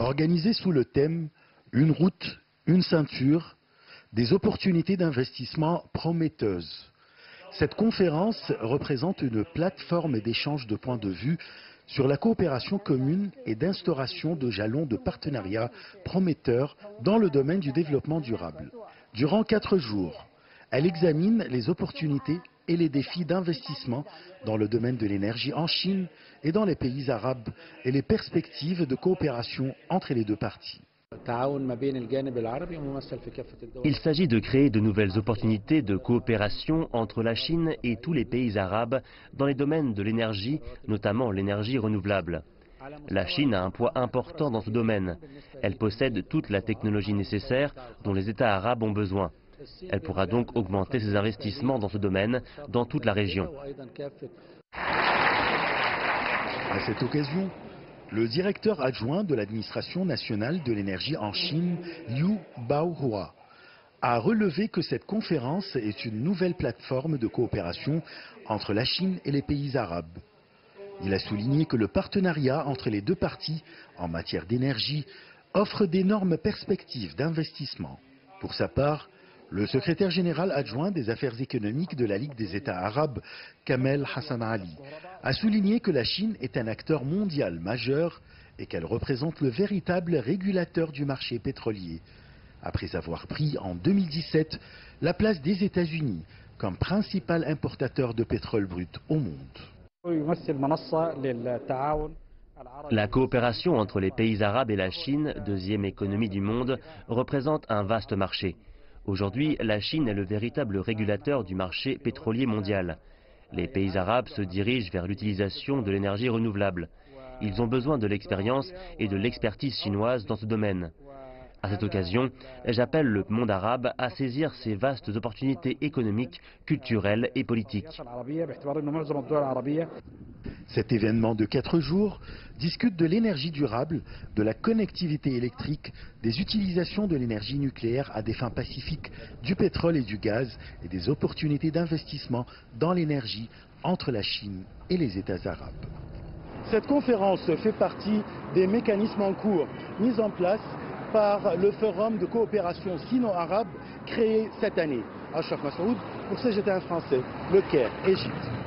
Organisée sous le thème « Une route, une ceinture », des opportunités d'investissement prometteuses. Cette conférence représente une plateforme d'échange de points de vue sur la coopération commune et d'instauration de jalons de partenariat prometteurs dans le domaine du développement durable. Durant 4 jours, elle examine les opportunités et les défis d'investissement dans le domaine de l'énergie en Chine et dans les pays arabes et les perspectives de coopération entre les deux parties. Il s'agit de créer de nouvelles opportunités de coopération entre la Chine et tous les pays arabes dans les domaines de l'énergie, notamment l'énergie renouvelable. La Chine a un poids important dans ce domaine. Elle possède toute la technologie nécessaire dont les États arabes ont besoin. Elle pourra donc augmenter ses investissements dans ce domaine dans toute la région. À cette occasion, le directeur adjoint de l'administration nationale de l'énergie en Chine, Liu Baohua, a relevé que cette conférence est une nouvelle plateforme de coopération entre la Chine et les pays arabes. Il a souligné que le partenariat entre les deux parties en matière d'énergie offre d'énormes perspectives d'investissement. Pour sa part, le secrétaire général adjoint des affaires économiques de la Ligue des États arabes, Kamel Hassan Ali, a souligné que la Chine est un acteur mondial majeur et qu'elle représente le véritable régulateur du marché pétrolier, après avoir pris en 2017 la place des États-Unis comme principal importateur de pétrole brut au monde. La coopération entre les pays arabes et la Chine, deuxième économie du monde, représente un vaste marché. Aujourd'hui, la Chine est le véritable régulateur du marché pétrolier mondial. Les pays arabes se dirigent vers l'utilisation de l'énergie renouvelable. Ils ont besoin de l'expérience et de l'expertise chinoise dans ce domaine. À cette occasion, j'appelle le monde arabe à saisir ces vastes opportunités économiques, culturelles et politiques. Cet événement de 4 jours discute de l'énergie durable, de la connectivité électrique, des utilisations de l'énergie nucléaire à des fins pacifiques, du pétrole et du gaz et des opportunités d'investissement dans l'énergie entre la Chine et les États arabes. Cette conférence fait partie des mécanismes en cours mis en place par le Forum de coopération sino-arabe créé cette année. Ashraf Massoud pour CGTN français, Le Caire, Égypte.